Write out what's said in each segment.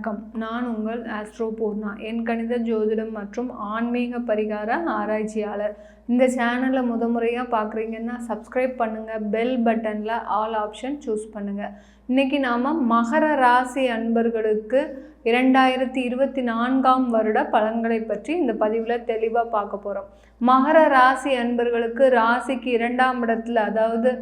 வணக்கம். நான் உங்கள் ஆஸ்ட்ரோ பூர்ணா. என் கணித ஜோதிடம் மற்றும் ஆன்மீக பரிகார ஆராய்ச்சியாளர். இந்த சேனலை முறையாக பார்க்குறீங்கன்னா சப்ஸ்கிரைப் பண்ணுங்கள். பெல் பட்டனில் ஆல் ஆப்ஷன் சூஸ் பண்ணுங்கள். இன்றைக்கி நாம் மகர ராசி அன்பர்களுக்கு 2024ஆம் வருட பலன்களை பற்றி இந்த பதிவில் தெளிவாக பார்க்க போகிறோம். மகர ராசி அன்பர்களுக்கு ராசிக்கு 2ஆம் இடத்துல, அதாவது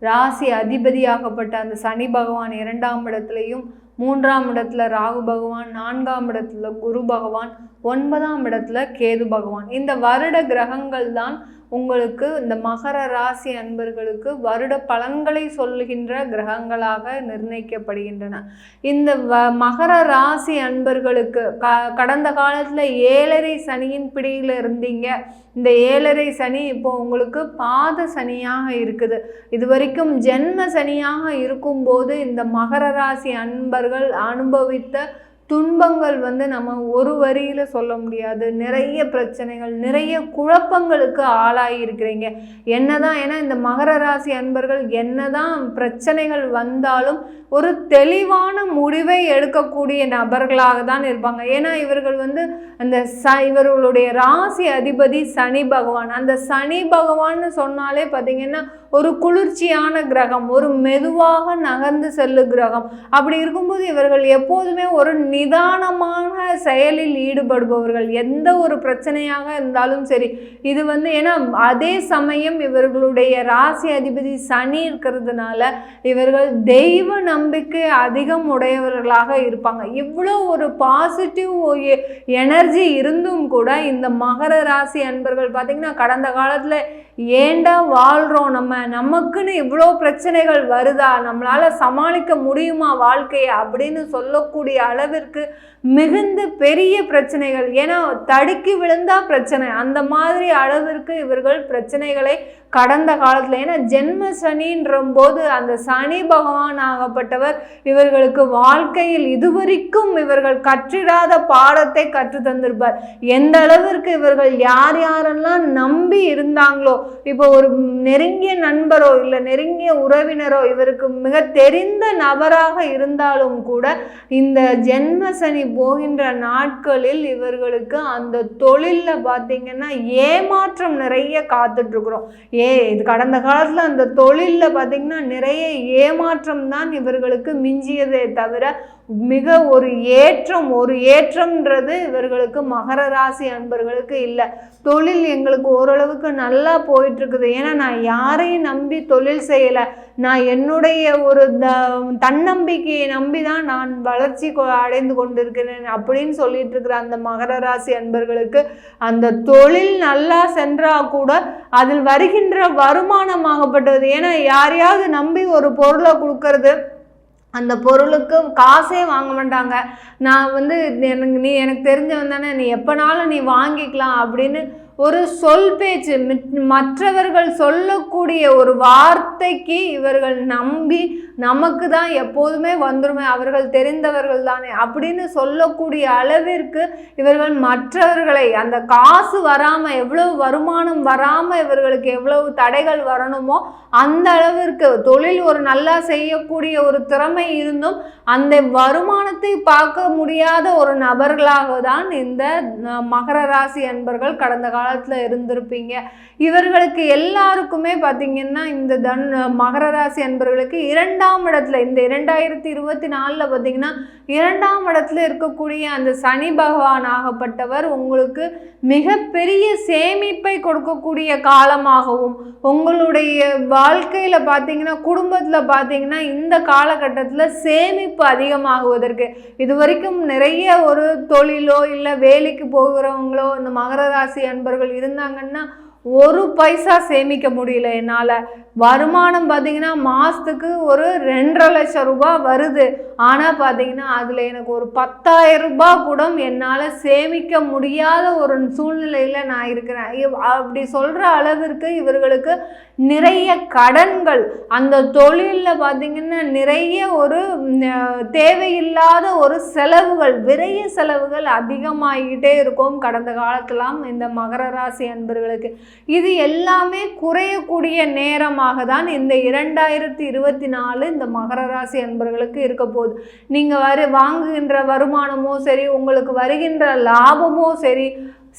ராசி அதிபதியாகப்பட்ட அந்த சனி பகவான் 2ஆம் இடத்துலையும், 3ஆம் இடத்துல ராகு பகவான், 4ஆம் இடத்துல குரு பகவான், 9ஆம் இடத்துல கேது பகவான். இந்த வருட கிரகங்கள் தான் உங்களுக்கு இந்த மகர ராசி அன்பர்களுக்கு வருட பலன்களை சொல்லுகின்ற கிரகங்களாக நிர்ணயிக்கப்படுகின்றன. இந்த மகர ராசி அன்பர்களுக்கு கடந்த காலத்தில் 7.5 சனியின் பிடியில் இருந்தீங்க. இந்த 7.5 சனி இப்போ உங்களுக்கு பாத சனியாக இருக்குது. இது வரைக்கும் ஜென்ம சனியாக இருக்கும்போது இந்த மகர ராசி அன்பர்கள் அனுபவித்த துன்பங்கள் நம்ம ஒரு வரியில் சொல்ல முடியாது. நிறைய பிரச்சனைகள், நிறைய குழப்பங்களுக்கு ஆளாகி இருக்கிறீங்க. என்னதான், ஏன்னா இந்த மகர ராசி அன்பர்கள் என்னதான் பிரச்சனைகள் வந்தாலும் ஒரு தெளிவான முடிவை எடுக்கக்கூடிய நபர்களாக தான் இருப்பாங்க. ஏன்னா இவர்கள் அந்த இவர்களுடைய ராசி அதிபதி சனி பகவான். அந்த சனி பகவான்னு சொன்னாலே பார்த்தீங்கன்னா ஒரு குளிர்ச்சியான கிரகம், ஒரு மெதுவாக நகர்ந்து செல்லு கிரகம். அப்படி இருக்கும்போது இவர்கள் எப்போதுமே ஒரு நிதானமான செயலில் ஈடுபடுபவர்கள். எந்த ஒரு பிரச்சனையாக இருந்தாலும் சரி. இது ஏன்னா அதே சமயம் இவர்களுடைய ராசி அதிபதி சனி இருக்கிறதுனால இவர்கள் தெய்வ நம்பிக்கை அதிகம் உடையவர்களாக இருப்பாங்க. இவ்வளோ ஒரு பாசிட்டிவ் எனர்ஜி இருந்தும் கூட இந்த மகர ராசி அன்பர்கள் பார்த்தீங்கன்னா கடந்த காலத்தில் ஏண்டா வாழ்கிறோம், நமக்குன்னு இவ்வளோ பிரச்சனைகள் வருதா, நம்மளால சமாளிக்க முடியுமா வாழ்க்கையை அப்படின்னு சொல்லக்கூடிய அளவிற்கு மிகுந்த பெரிய பிரச்சனைகள், ஏன்னா தடுக்கி விழுந்தா பிரச்சனை, அந்த மாதிரி அளவிற்கு இவர்கள் பிரச்சனைகளை கடந்த காலத்தில், ஏன்னா ஜென்ம சனின்ற போது அந்த சனி பகவான் ஆகப்பட்டவர் இவர்களுக்கு வாழ்க்கையில் இதுவரைக்கும் இவர்கள் கற்றிடாத பாடத்தை கற்று தந்திருப்பார். எந்த அளவிற்கு இவர்கள் யார் யாரெல்லாம் நம்பி இருந்தாங்களோ, இப்போ ஒரு நெருங்கிய நண்பரோ இல்லை நெருங்கிய உறவினரோ இவருக்கு மிக தெரிந்த நபராக இருந்தாலும் கூட இந்த ஜென்ம சனி போகின்ற நாட்களில் இவர்களுக்கு அந்த தொழிலில் பார்த்தீங்கன்னா ஏமாற்றம் நிறைய காத்துட்டு இருக்கிறோம். இது கடந்த காலத்தில் அந்த தொழிலில் பார்த்தீங்கன்னா நிறைய ஏமாற்றம் தான் இவர்களுக்கு மிஞ்சியதே தவிர மிக ஒரு ஏற்றம்ன்றது இவர்களுக்கு மகர ராசி அன்பர்களுக்கு இல்லை. தொழில் எங்களுக்கு ஓரளவுக்கு நல்லா போயிட்டு இருக்குது. ஏன்னா நான் யாரையும் நம்பி தொழில் செய்யலை, நான் என்னுடைய ஒரு தன்னம்பிக்கையை நம்பி தான் நான் வளர்ச்சி அடைந்து கொண்டிருக்கிறேன் அப்படின்னு சொல்லிட்டு இருக்கிற அந்த மகர ராசி அன்பர்களுக்கு அந்த தொழில் நல்லா சென்றா கூட அதில் வருகின்ற வருமானமாகப்பட்டது. ஏன்னா யாரையாவது நம்பி ஒரு பொருளை கொடுக்கறது, அந்த பொருளுக்கு காசே வாங்க மாட்டாங்க. நான் எனக்கு தெரிஞ்சவன் தானே, நீ எப்போனாலும் நீ வாங்கிக்கலாம் அப்படின்னு ஒரு சொல் பேச்சு, மற்றவர்கள் சொல்லக்கூடிய ஒரு வார்த்தைக்கு இவர்கள் நம்பி நமக்கு தான் எப்போதுமே வந்துருமே, அவர்கள் தெரிந்தவர்கள் தானே அப்படின்னு சொல்லக்கூடிய அளவிற்கு இவர்கள் மற்றவர்களை அந்த காசு வராமல், எவ்வளவு வருமானம் வராமல் இவர்களுக்கு எவ்வளவு தடைகள் வரணுமோ அந்த அளவிற்கு தொழில் ஒரு நல்லா செய்யக்கூடிய ஒரு திறமை இருந்தும் அந்த வருமானத்தை பார்க்க முடியாத ஒரு நபர்களாக தான் இந்த மகர ராசி அன்பர்கள் கடந்த காலத்தில் இருந்திருப்பீங்க. இவர்களுக்கு எல்லாருக்குமே பார்த்தீங்கன்னா இந்த மகர ராசி அன்பர்களுக்கு 2ஆம் இடத்துல, இந்த 2024 பார்த்தீங்கன்னா 2ஆம் இடத்துல இருக்கக்கூடிய அந்த சனி பகவான் ஆகப்பட்டவர் உங்களுக்கு மிகப்பெரிய சேமிப்பை கொடுக்கக்கூடிய காலமாகவும், உங்களுடைய வாழ்க்கையில் பார்த்தீங்கன்னா குடும்பத்தில் பார்த்தீங்கன்னா இந்த காலகட்டத்தில் சேமிப்பு அதிகமாகுவதற்கு, இது வரைக்கும் நிறைய ஒரு தொழிலோ இல்லை வேலைக்கு போகிறவங்களோ இந்த மகர ராசி அன்பர்கள் இருந்தாங்கன்னா ஒரு பைசா சேமிக்க முடியல என்னால். வருமானம் பார்த்தீங்கன்னா மாதத்துக்கு ஒரு 2.5 லட்சம் ரூபாய் வருது. ஆனால் பார்த்தீங்கன்னா அதில் எனக்கு ஒரு 10,000 ரூபாய் கூட என்னால் சேமிக்க முடியாத ஒரு சூழ்நிலையில் நான் இருக்கிறேன். அப்படி சொல்கிற அளவிற்கு இவர்களுக்கு நிறைய கடன்கள், அந்த தொழிலில் பார்த்தீங்கன்னா நிறைய ஒரு தேவையில்லாத ஒரு செலவுகள், விரைய செலவுகள் அதிகமாகிக்கிட்டே இருக்கும் கடந்த காலத்திலாம் இந்த மகர ராசி அன்பர்களுக்கு. இது எல்லாமே குறையக்கூடிய நேரமாக தான் இந்த 2024 இந்த மகர ராசி அன்பர்களுக்கு இருக்க போகுது. நீங்கள் வாங்குகின்ற வருமானமோ சரி, உங்களுக்கு வருகின்ற லாபமோ சரி,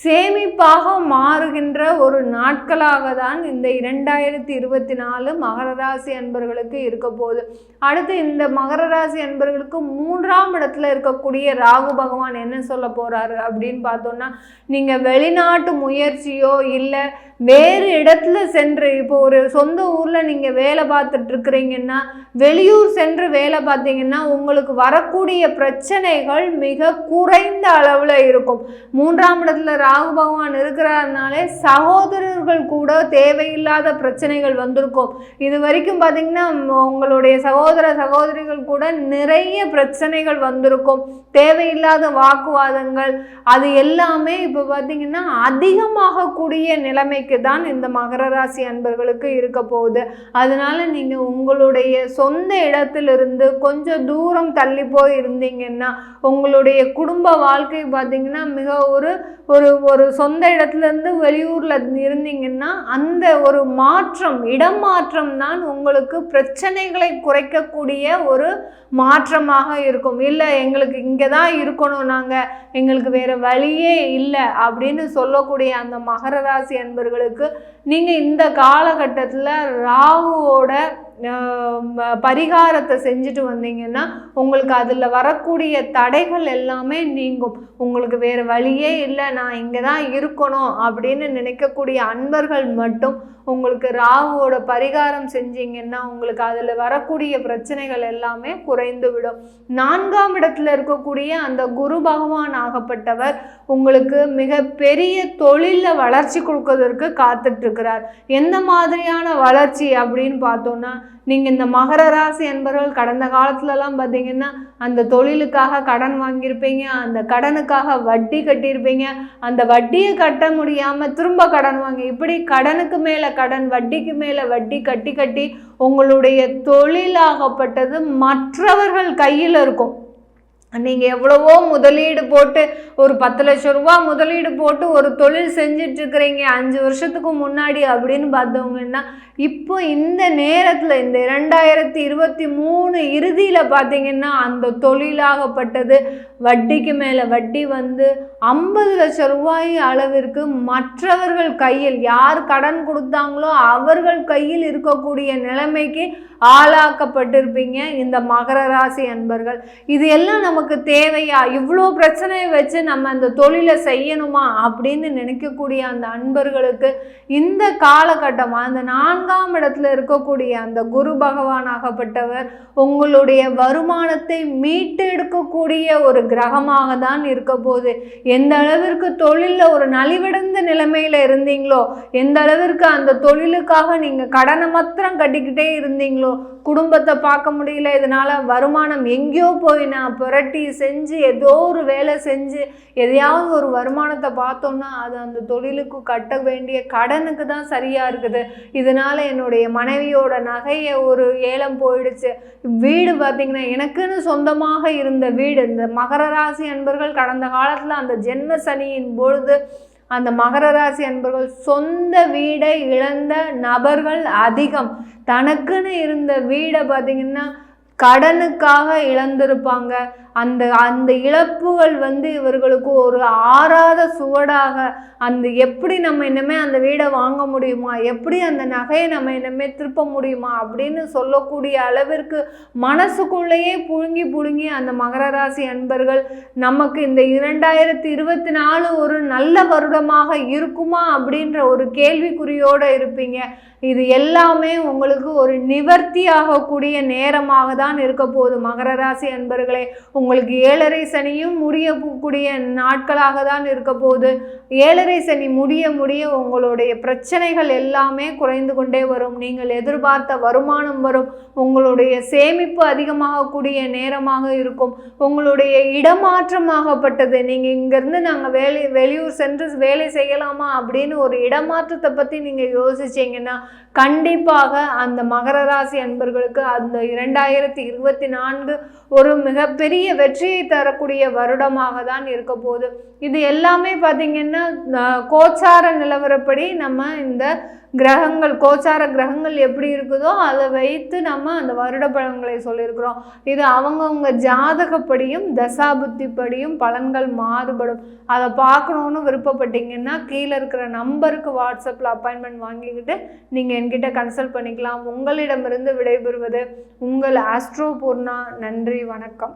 சேமிப்பாக மாறுகின்ற ஒரு நாட்களாக தான் இந்த 2024 மகர ராசி அன்பர்களுக்கு இருக்க போகுது. அடுத்து இந்த மகர ராசி அன்பர்களுக்கு 3ஆம் இடத்துல இருக்கக்கூடிய ராகு பகவான் என்ன சொல்ல போறாரு அப்படின்னு பார்த்தோம்னா, நீங்கள் வெளிநாட்டு முயற்சியோ இல்லை வேறு இடத்துல சென்று, இப்போ ஒரு சொந்த ஊரில் நீங்கள் வேலை பார்த்துட்டு இருக்கிறீங்கன்னா, வெளியூர் சென்று வேலை பார்த்தீங்கன்னா உங்களுக்கு வரக்கூடிய பிரச்சனைகள் மிக குறைந்த அளவில் இருக்கும். 3ஆம் இடத்துல ராகு பகவான் இருக்கிறதுனாலே சகோதரர்கள் கூட தேவையில்லாத பிரச்சனைகள் வந்திருக்கும். இது வரைக்கும் பார்த்தீங்கன்னா உங்களுடைய சகோதரிகள் கூட நிறைய பிரச்சனைகள் வந்திருக்கும், தேவையில்லாத வாக்குவாதங்கள், அது எல்லாமே இப்போ பார்த்தீங்கன்னா அதிகமாகக்கூடிய நிலைமைக்கு தான் இந்த மகர ராசி அன்பர்களுக்கு இருக்க போகுது. அதனால நீங்க உங்களுடைய சொந்த இடத்திலிருந்து கொஞ்சம் தூரம் தள்ளி போய் இருந்தீங்கன்னா, உங்களுடைய குடும்ப வாழ்க்கை பார்த்தீங்கன்னா மிக ஒரு சொந்த இடத்துல இருந்து வெளியூர்ல இருந்தீங்கன்னா, அந்த ஒரு இடம் மாற்றம் தான் உங்களுக்கு பிரச்சனைகளை குறைக்கக்கூடிய ஒரு மாற்றமாக இருக்கும். இல்லை எங்களுக்கு இங்கே தான் இருக்கணும், நாங்கள் எங்களுக்கு வேற வழியே இல்லை அப்படின்னு சொல்லக்கூடிய அந்த மகர ராசி அன்பர்களுக்கு நீங்கள் இந்த காலகட்டத்தில் ராகுவோட பரிகாரத்தை செஞ்சுட்டு வந்தீங்கன்னா உங்களுக்கு அதில் வரக்கூடிய தடைகள் எல்லாமே நீங்கும். உங்களுக்கு வேறு வழியே இல்லை, நான் இங்கே தான் இருக்கணும் அப்படின்னு நினைக்கக்கூடிய அன்பர்கள் மட்டும் உங்களுக்கு ராகுவோட பரிகாரம் செஞ்சீங்கன்னா உங்களுக்கு அதில் வரக்கூடிய பிரச்சனைகள் எல்லாமே குறைந்து விடும். 4ஆம் இடத்துல இருக்கக்கூடிய அந்த குரு பகவான் ஆகப்பட்டவர் உங்களுக்கு மிக பெரிய தொழிலில் வளர்ச்சி கொடுக்கறதற்கு காத்துட்டு இருக்கிறார். எந்த மாதிரியான வளர்ச்சி அப்படின்னு பார்த்தோன்னா, நீங்கள் இந்த மகர ராசி என்பவர்கள் கடந்த காலத்துலலாம் பார்த்தீங்கன்னா அந்த தொழிலுக்காக கடன் வாங்கியிருப்பீங்க, அந்த கடனுக்காக வட்டி கட்டியிருப்பீங்க, அந்த வட்டியை கட்ட முடியாமல் திரும்ப கடன் வாங்கி, இப்படி கடனுக்கு மேலே கடன், வட்டிக்கு மேலே வட்டி கட்டி கட்டி உங்களுடைய தொழிலாகப்பட்டது மற்றவர்கள் கையில் இருக்கும். நீங்கள் எவ்வளவோ முதலீடு போட்டு ஒரு 10 லட்சம் ரூபா முதலீடு போட்டு ஒரு தொழில் செஞ்சிட்டு இருக்கிறீங்க 5 வருஷத்துக்கு முன்னாடி அப்படின்னு பார்த்தவங்கன்னா, இப்போ இந்த நேரத்தில் இந்த 2023 இறுதியில் பார்த்தீங்கன்னா அந்த தொழிலாகப்பட்டது வட்டிக்கு மேலே வட்டி வந்து 50 லட்சம் ரூபாய் அளவிற்கு மற்றவர்கள் கையில், யார் கடன் கொடுத்தாங்களோ அவர்கள் கையில் இருக்கக்கூடிய நிலைமைக்கு ஆளாக்கப்பட்டிருப்பீங்க இந்த மகர ராசி அன்பர்கள். இது எல்லாம் நமக்கு தேவையா, இவ்வளோ பிரச்சனையை வச்சு நம்ம அந்த தொழிலை செய்யணுமா அப்படின்னு நினைக்கக்கூடிய அந்த அன்பர்களுக்கு இந்த காலகட்டம், அந்த 4ஆம் இடத்துல இருக்கக்கூடிய அந்த குரு பகவான் ஆகப்பட்டவர் உங்களுடைய வருமானத்தை மீட்டு எடுக்கக்கூடிய ஒரு கிரகமாக தான் இருக்க போகுது. எந்த அளவிற்கு தொழிலில் ஒரு நலிவடைந்த நிலைமையில இருந்தீங்களோ, எந்த அளவிற்கு அந்த தொழிலுக்காக நீங்கள் கடனை மாத்திரம் கட்டிக்கிட்டே இருந்தீங்களோ, குடும்பத்தை பார்க்க முடியல, இதனால வருமானம் எங்கேயோ போய் நான் புரட்டி செஞ்சு ஏதோ ஒரு வேலை செஞ்சு எதையாவது ஒரு வருமானத்தை பார்த்தோம்னா அது அந்த தொழிலுக்கு கட்ட வேண்டிய கடனுக்கு தான் சரியா இருக்குது, இதனால என்னுடைய மனைவியோட நகையை ஒரு ஏலம் போயிடுச்சு, வீடு பார்த்தீங்கன்னா எனக்குன்னு சொந்தமாக இருந்த வீடு, இந்த மகர ராசி அன்பர்கள் கடந்த காலத்தில் அந்த ஜென்ம சனியின் பொழுது அந்த மகர ராசி அன்பர்கள் சொந்த வீடை இழந்த நபர்கள் அதிகம். தனக்குன்னு இருந்த வீடை பார்த்தீங்கன்னா கடனுக்காக இழந்திருப்பாங்க. அந்த இழப்புகள் வந்து இவர்களுக்கு ஒரு ஆறாத சுவடாக, அந்த எப்படி நம்ம இனிமேல் அந்த வீடை வாங்க முடியுமா, எப்படி அந்த நகையை நம்ம இனிமேல் திருப்ப முடியுமா அப்படின்னு சொல்லக்கூடிய அளவிற்கு மனசுக்குள்ளேயே புழுங்கி அந்த மகர ராசி அன்பர்கள் நமக்கு இந்த 2024 ஒரு நல்ல வருடமாக இருக்குமா அப்படின்ற ஒரு கேள்விக்குறியோடு இருப்பீங்க. இது எல்லாமே உங்களுக்கு ஒரு நிவர்த்தி ஆகக்கூடிய நேரமாக தான் இருக்க போகுது மகர ராசி அன்பர்களே. உங்களுக்கு 7.5 சனியும் முடியக்கூடிய நாட்களாக தான் இருக்க போகுது. 7.5 சனி முடிய உங்களுடைய பிரச்சனைகள் எல்லாமே குறைந்து கொண்டே வரும். நீங்கள் எதிர்பார்த்த வருமானம் வரும். உங்களுடைய சேமிப்பு அதிகமாகக்கூடிய நேரமாக இருக்கும். உங்களுடைய இடமாற்றமாகப்பட்டது, நீங்கள் இங்கேருந்து நாங்கள் வெளியூர் சென்று வேலை செய்யலாமா அப்படின்னு ஒரு இடமாற்றத்தை பற்றி நீங்கள் யோசிச்சிங்கன்னா கண்டிப்பாக அந்த மகர ராசி அன்பர்களுக்கு அந்த 2024 ஒரு மிகப்பெரிய வெற்றியை தரக்கூடிய வருடமாக தான் இருக்க போகுது. இது எல்லாமே பார்த்திங்கன்னா கோச்சார நிலவரப்படி நம்ம இந்த கிரகங்கள் கோச்சார கிரகங்கள் எப்படி இருக்குதோ அதை வைத்து நம்ம அந்த வருட பலன்களை சொல்லியிருக்கிறோம். இது அவங்கவுங்க ஜாதகப்படியும் தசாபுத்திப்படியும் பலன்கள் மாறுபடும். அதை பார்க்கணுன்னு விருப்பப்பட்டீங்கன்னா கீழே இருக்கிற நம்பருக்கு வாட்ஸ்அப்பில் அப்பாயின்மெண்ட் வாங்கிக்கிட்டு நீங்கள் என்கிட்ட கன்சல்ட் பண்ணிக்கலாம். உங்களிடமிருந்து விடைபெறுவது உங்கள் ஆஸ்ட்ரோ பூர்ணா. நன்றி, வணக்கம்.